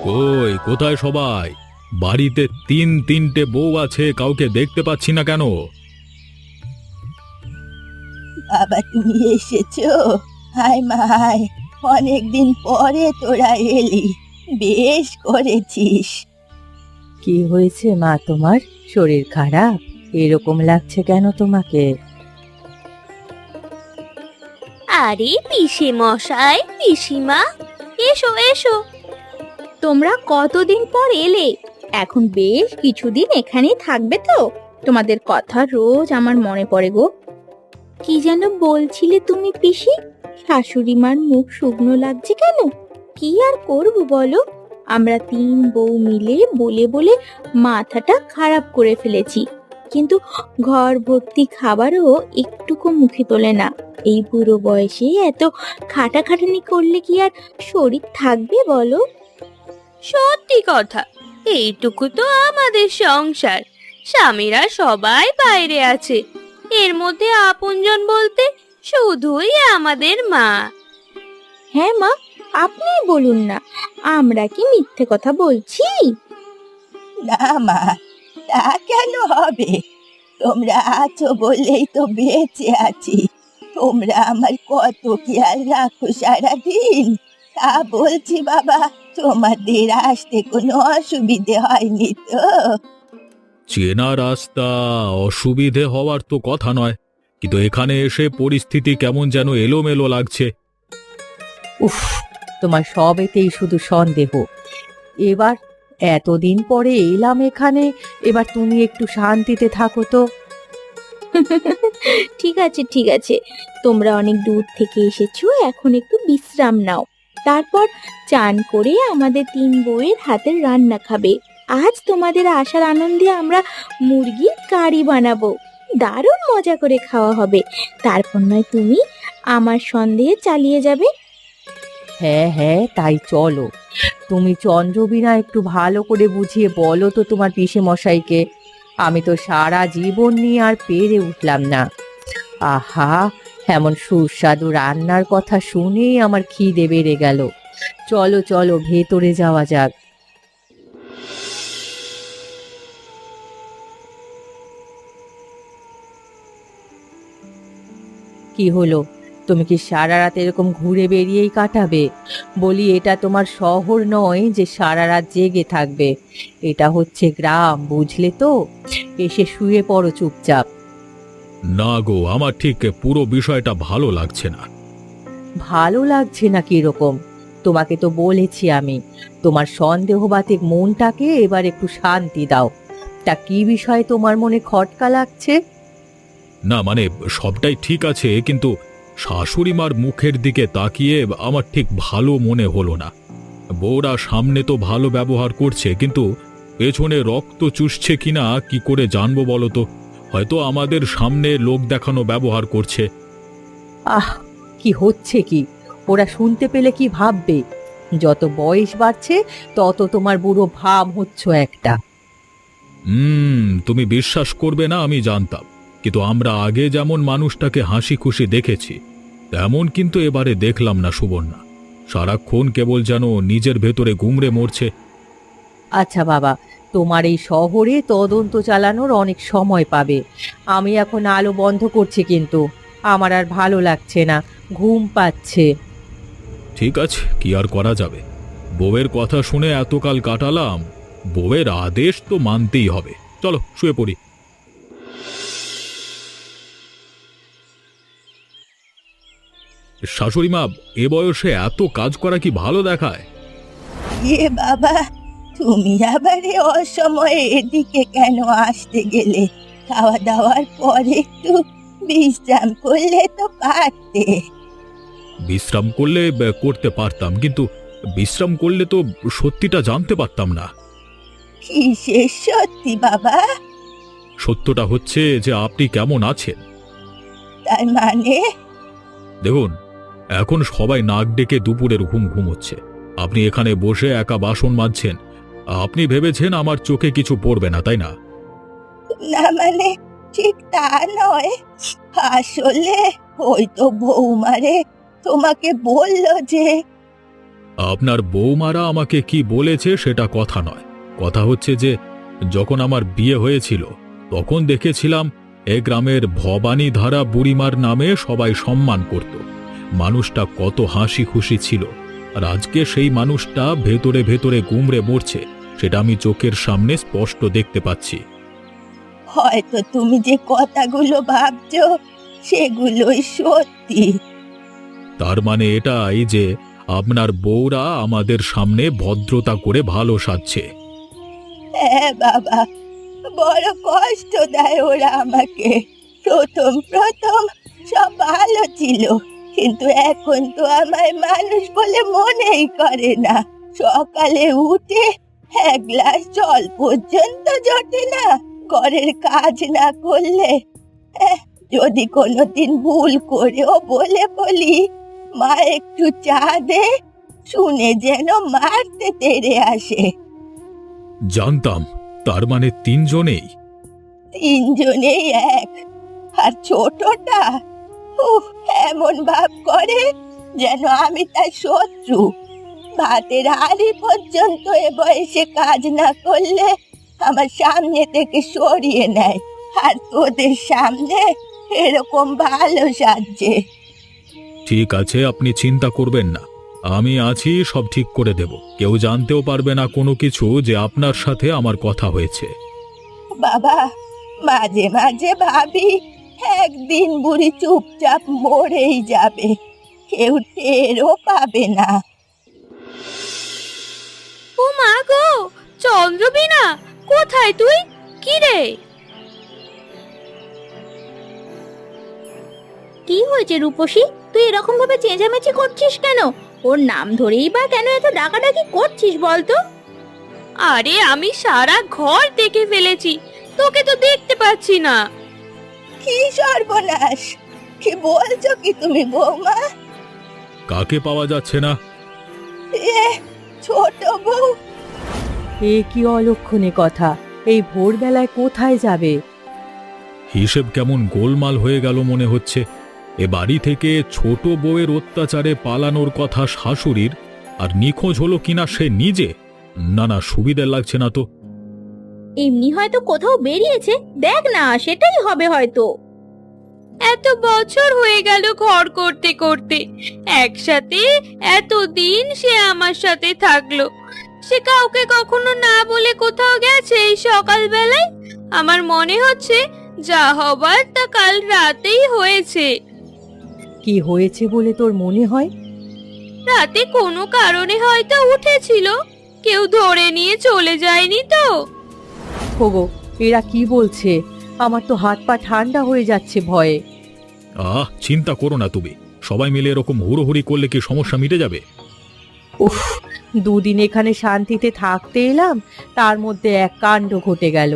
কই কোথায় সবাই? বাড়িতে তিনটে বউ আছে, কাউকে দেখতে পাচ্ছি না কেন? বাবা তুমি এসেছো? হায় মা হায়, অনেকদিন পরে তোরা এলি, বেশ করেছিস। কি হয়েছে মা, তোমার শরীর খারাপ? এরকম লাগছে কেন তোমাকে? আরে পিসে মশাই, পিসিমা, এসো এসো। তোমরা কতদিন পর এলে? এখন বেশ কিছুদিন এখানেই থাকবে তো? তোমাদের কথা রোজ আমার মনে পড়ে গো। কি যেন বলছিলে তুমি পিসি? শাশুড়ি মার মুখ শুকনো লাগছে কেন? কি আর করব বলো, আমরা তিন বউ মিলে বলে বলে মাথাটা খারাপ করে ফেলেছি, কিন্তু ঘর ভর্তি খাবারও একটুকু মুখে তোলে না। এই বুড়ো বয়সে এত খাটাখাটনি করলে কি আর শরীর থাকবে বলো? সত্যি কথা, এইটুকু তো আমাদের সংসার। স্বামীরা সবাই বাইরে আছে, এর মধ্যে আপনজন বলতে শুধুই আমাদের মা। হ্যাঁ মা, আপনি বলুন না, আমরা কি মিথ্যে কথা বলছি? না মা, তা কেন হবে? তোমরা আছো বলেই তো বেঁচে আছি। তোমরা আমার কত খেয়াল রাখো সারাদিন। তা বলছি বাবা, তোমাদের আসতে কোনো অসুবিধে হয়নি তো? চেনা রাস্তা, অসুবিধে হওয়ার তো কথা নয়, কিন্তু এখানে এসে পরিস্থিতি কেমন যেন এলোমেলো লাগছে। উফ, তোমার সবেতেই শুধু সন্দেহ। এবার এতদিন পরে এলাম এখানে, এবার তুমি একটু শান্তিতে থাকো তো। ঠিক আছে ঠিক আছে, তোমরা অনেক দূর থেকে এসেছো, এখন একটু বিশ্রাম নাও। তারপর চান করে আমাদের তিন বউয়ের হাতের রান্না খাবে। আজ তোমাদের আসার আনন্দে আমরা মুরগির কারি বানাবো, দারুণ মজা করে খাওয়া হবে। তারপর নয় তুমি আমার সন্দেহে চালিয়ে যাবে। হ্যাঁ হ্যাঁ, তাই চলো। তুমি চন্দ্রবীণা একটু ভালো করে বুঝিয়ে বলো তো তোমার পিসে মশাইকে। আমি তো সারা জীবন নিয়ে আর পেরে উঠলাম না। আহা, এমন সুস্বাদু রান্নার কথা শুনেই আমার খিদে বেড়ে গেল। চলো চলো, ভেতরে যাওয়া যাক। কি হলো, তুমি কি সারা রাত এরকম ঘুরে বেরিয়েই কাটাবে? বলি, এটা তোমার শহর নয় যে সারা রাত জেগে থাকবে। এটা হচ্ছে গ্রাম, বুঝলে তো? এসে শুয়ে পড়ো চুপচাপ। না গো, আমার ঠিক পুরো বিষয়টা ভালো লাগছে না। ভালো লাগছে না কিরকম? তোমাকে তো বলেছি আমি, তোমার সন্দেহবাতিক মনটাকে এবার একটু শান্তি দাও। তা কি বিষয়ে তোমার মনে খটকা লাগছে? না মানে, সবটাই ঠিক আছে, কিন্তু শাশুড়ি মার মুখের দিকে তাকিয়ে আমার ঠিক ভালো মনে হলো না। বউরা সামনে তো ভালো ব্যবহার করছে, কিন্তু পেছনে রক্ত চুষছে কিনা কি করে জানবো বলো তো? হয়তো আমাদের সামনে লোক দেখানো ব্যবহার করছে। আহ, কি হচ্ছে কি? ওরা শুনতে পেলে কি ভাববে? যত বয়স বাড়ছে তত তোমার বুড়ো ভাব হচ্ছ একটা। তুমি বিশ্বাস করবে না, আমি জানতাম, কিন্তু আমরা আগে যেমন মানুষটাকে হাসি খুশি দেখেছি, তেমন কিন্তু এবারে দেখলাম না সুবর্ণা। সারাক্ষণ কেবল যেন নিজের ভেতরে গুমড়ে মরছে। আচ্ছা বাবা, তোমার এই শহরে তদন্ত চালানোর অনেক সময় পাবে। আমি এখন আলো বন্ধ করছি, কিন্তু আমার আর ভালো লাগছে না, ঘুম পাচ্ছে। ঠিক আছে, কি আর করা যাবে? বউয়ের কথা শুনে এতকাল কাটালাম, বউয়ের আদেশ তো মানতেই হবে। চলো শুয়ে পড়ি। শাশুড়ি মা, এ বয়সে এত কাজ করা কি ভালো দেখায়? এ বাবা, তুমি আবার এ অসময়ে এদিকে কেন আসতে গেলে? খাওয়া দাওয়ার পরে একটু বিশ্রাম করলে তো পারতে। বিশ্রাম করলে করতে পারতাম, কিন্তু বিশ্রাম করলে তো সত্যিটা জানতে পারতাম না। কিসের সত্যি বাবা? সত্যটা হচ্ছে যে আপনি কেমন আছেন। তার মানে? দেখুন, এখন সবাই নাক ডেকে দুপুরের ঘুম ঘুমোচ্ছে, আপনি এখানে বসে একা বাসন মাজছেন। আপনি ভেবেছেন আমার চোখে কিছু পড়বে না, তাই না? না মানে, ঠিক তা নয়। আসলে ওই তো বৌমারে তোমাকে বললো যে। আপনার বৌমারা আমাকে কি বলেছে সেটা কথা নয়, কথা হচ্ছে যে যখন আমার বিয়ে হয়েছিল তখন দেখেছিলাম এ গ্রামের ভবানী ধারা বুড়িমার নামে সবাই সম্মান করত। মানুষটা কত হাসি খুশি ছিল, আর আজকে সেই মানুষটা ভেতরে ভেতরে গুমড়ে মরছে, সেটা আমি চোখের সামনে স্পষ্ট দেখতে পাচ্ছি। হয়তো তুমি যে কথাগুলো ভাবছো সেগুলোই সত্যি। তার মানে এটাই যে আপনার বউরা আমাদের সামনে ভদ্রতা করে ভালো সাজছে। হ্যাঁ বাবা, বড় কষ্ট দেয় ওরা আমাকে। প্রথম প্রথম সব ভালো ছিল, কিন্তু এখন তো আমায় মানুষ বলে মনেই করে না। সকালে উঠে এক গ্লাস জল পর্যন্ত জোটে না ঘরের কাজ না করলে। যদি কোনোদিন ভুল করেও বলে বলি মা একটু চা দে, শুনে যেন মারতে তেড়ে আসে। জানতাম, তার মানে তিনজনেই। তিনজনেই এক। আর ছোটটা উফ, এমন ভাব করে যেন আমি তার শত্রু। ভাতের হাঁড়ি পর্যন্ত এ বয়সে কাজ না করলে আমার সামনে থেকে সরিয়ে নেয়, আর তোদের সামনে এরকম ভালো সাজছে। ঠিক আছে, আপনি চিন্তা করবেন না, আমি আছি, সব ঠিক করে দেব। কেউ জানতেও পারবে না কোনো কিছু যে আপনার সাথে আমার কথা হয়েছে। বাবা, মাঝে মাঝে ভাবি একদিন বুড়ি চুপচাপ মরেই যাবে, কেউ টেরও পাবে না। ও মা গো, চন্দ্রবিনা, কোথায় তুই? কি রে, কি হয়েছে রূপসী? তুই এরকম ভাবে চেঁচামেচি করছিস কেন? ওর নাম ধরেই বা কেন এত ডাকাডাকি করছিস বলতো? আরে আমি সারা ঘর দেখে ফেলেছি, তোকে তো দেখতে পাচ্ছি না। কি সর্বনাশ! কি বলছো কি তুমি বৌমা? কাকে পাওয়া যাচ্ছে না? এ ছোট বউ। এ কি অলক্ষণে কথা! এই ভোরবেলায় কোথায় যাবে? হিসেব কেমন গোলমাল হয়ে গেল মনে হচ্ছে। এ বাড়ি থেকে ছোট বউয়ের অত্যাচারে পালানোর কথা শাশুড়ির, আর নিখোঁজ হলো কিনা সে নিজে। না না, সুবিধে লাগছে না তো। এমনি হয়তো কোথাও বেরিয়েছে, দেখ না, সেটাই হবে হয়তো। এত বছর হয়ে গেল ঘর করতে করতে, একসাথে এতদিন সে আমার সাথে থাকলো, সে কাউকে কখনো না বলে কোথাও গেছে এই সকালবেলায়? আমার মনে হচ্ছে যা হবার তা কাল রাতেই হয়েছে। কি হয়েছে বলে তোর মনে হয়? রাতে কোনো কারণে হয়তো উঠেছিল, কেউ ধরে নিয়ে চলে যায়নি তো? ওগো, এরা কি বলছে? আমার তো হাত পা ঠান্ডা হয়ে যাচ্ছে ভয়ে। চিন্তা করো না তুমি, সবাই মিলে এরকম হুড়োহুড়ি করলে কি সমস্যা মিটে যাবে? উফ, দুদিন এখানে শান্তিতে থাকতে এলাম, তার মধ্যে এক কাণ্ড ঘটে গেল।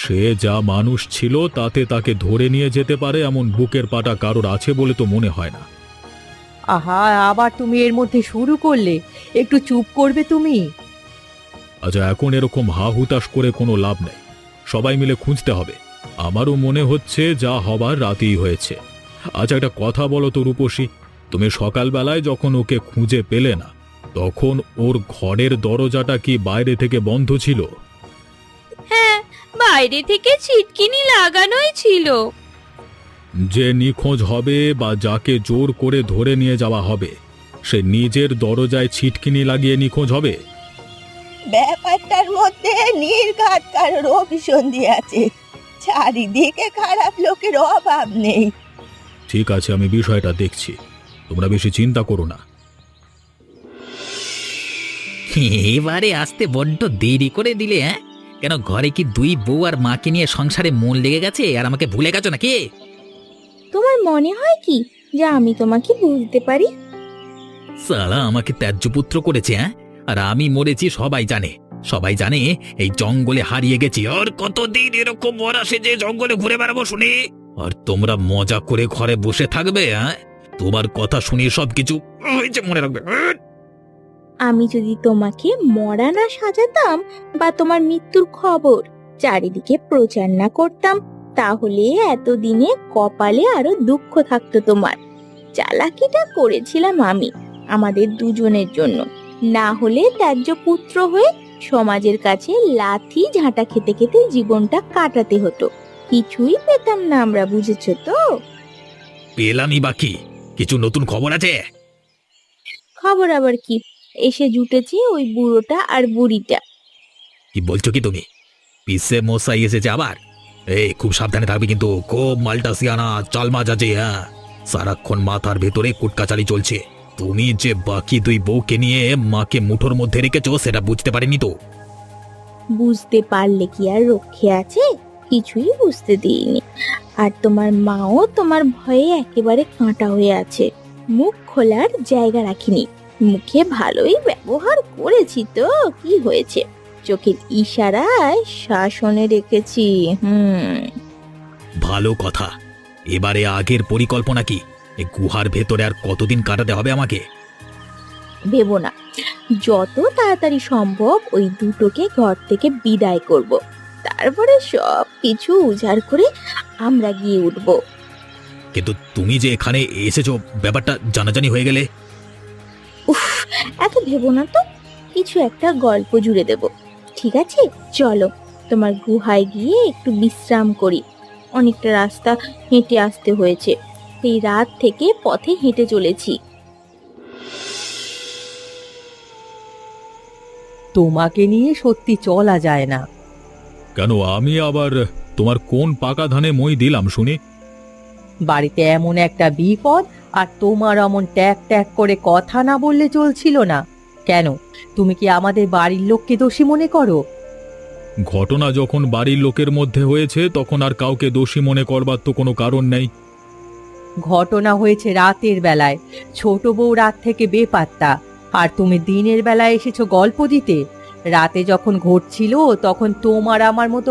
সে যা মানুষ ছিল তাতে তাকে ধরে নিয়ে যেতে পারে এমন বুকের পাটা কারোর আছে বলে তো মনে হয় না। আহা, আবার তুমি এর মধ্যে শুরু করলে। একটু চুপ করবে তুমি? আচ্ছা, এখন এরকম হা হুতাশ করে কোনো লাভ নেই, সবাই মিলে খুঁজতে হবে। আমারও মনে হচ্ছে যা হবার রাতেই হয়েছে। আচ্ছা, একটা কথা বলো তো রূপসী, তুমি সকালবেলায় যখন ওকে খুঁজে পেলে না, তখন ওর ঘরের দরজাটা কি বাইরে থেকে বন্ধ ছিল? হ্যাঁ, বাইরে থেকে ছিটকিনি লাগানোই ছিল। যে নিখোঁজ হবে বা যাকে জোর করে ধরে নিয়ে যাওয়া হবে, সে নিজের দরজায় ছিটকিনি লাগিয়ে নিখোঁজ হবে? ব্যাপারটার মধ্যে নির্ঘাত কারোর অভিসন্ধি আছে। চারিদিকে খারাপ লোকের অভাব নেই। ঠিক আছে, আমি বিষয়টা দেখছি, তোমরা বেশি চিন্তা করো না। এবারে আসতে বড্ড দেরি করে দিলে, হ্যাঁ? কেন, ঘরে কি দুই বউ আর মাকে নিয়ে সংসারে মন লেগে গেছে আর আমাকে ভুলে গেছো নাকি? তোমার মনে হয় কি যে আমি তোমাকে বুঝতে পারি? সালা আমাকে ত্যায্য পুত্র করেছে, হ্যাঁ? আর আমি মরেছি সবাই জানে, সবাই জানে এই জঙ্গলে হারিয়ে গেছি। আর কতদিন এরকম মরা সেজে জঙ্গলে ঘুরে বেড়াবো শুনি? আর তোমরা মজা করে ঘরে বসে থাকবে, হ্যাঁ? তোমার কথা শুনি সবকিছু হয়েছে মনে রাখবে। আমি যদি তোমাকে মরা না সাজাতাম বা তোমার মৃত্যুর খবর চারিদিকে প্রচার না করতাম, তাহলে এতদিনে কপালে আরো দুঃখ থাকতো তোমার। চালাকিটা করেছিলাম আমি, আমাদের দুজনের জন্য। না হলে ত্যায্য পুত্র হয়ে সমাজের কাছে লাথি ঝাঁটা খেতে খেতে জীবনটা কাটাতে হতো। কিছুই পেতাম না আমরা, বুঝেছো তো? পেলামই বাকি কিছু নতুন খবর আছে? খবর আবার কি, এসে জুটেছে ওই বুড়োটা আর বুড়িটা। কি বলছো কি তুমি? পিসে মশাই এসেছে আবার? এই খুব সাবধানে থাকবে কিন্তু, খুব মালটা সিয়ানা চালমাজ আছে। হ্যাঁ, সারাক্ষণ মাথার ভেতরে কুটকাচালি চলছে। তুমি যে বাকি দুই বউকে নিয়ে মাকে মুঠোর মধ্যে রেখেছো সেটা বুঝতে পারিনি তো। বুঝতে পারলে কি আর রক্ষে আছে? কিছুই বুঝতে দিইনি। আর তোমার মাও তোমার ভয়ে একেবারে কাঁটা হয়ে আছে। মুখ খোলার জায়গা রাখিনি। মুখে ভালোই ব্যবহার করেছি তো, কি হয়েছে? চোখের ইশারায় শাসনে রেখেছি। ভালো কথা। এবারে আগের পরিকল্পনা কি? এই গুহার ভেতরে আর কতদিন কাটাতে হবে আমাকে? ভেবো না, যত তাড়াতাড়ি সম্ভব ওই দুটোকে ঘর থেকে বিদায় করব। তারপরে সব কিছু উজাড় করে আমরা গিয়ে উঠব। কিন্তু তুমি যে এখানে এসেছো ব্যাপারটা জানাজানি হয়ে গেলে? উফ, এত ভেবো না তো, কিছু একটা গল্প জুড়ে দেব। ঠিক আছে, চলো তোমার গুহায় গিয়ে একটু বিশ্রাম করি। অনেকটা রাস্তা হেঁটে আসতে হয়েছে, এই রাত থেকে পথে হেঁটে চলেছি। তোমাকে নিয়ে সত্যি চলা যায় না। কেন, আমি আবার তোমার কোন পাকা ধানে মই দিলাম শুনি? বাড়িতে এমন একটা বিপদ, আর তোমার অমন ট্যাক ট্যাক করে কথা না বললে চলছিল না। কেন, তুমি কি আমাদের বাড়ির লোককে দোষী মনে করো? ঘটনা যখন বাড়ির লোকের মধ্যে হয়েছে তখন আর কাউকে দোষী মনে করবার তো কোনো কারণ নেই। ঘটনা হয়েছে রাতের বেলায়, ছোট বউ রাত থেকে বেপাত্তা, আর তুমি দিনের বেলায় এসেছো গল্প দিতে। রাতে যখন ঘটছিল তখন তোমার আমার মতো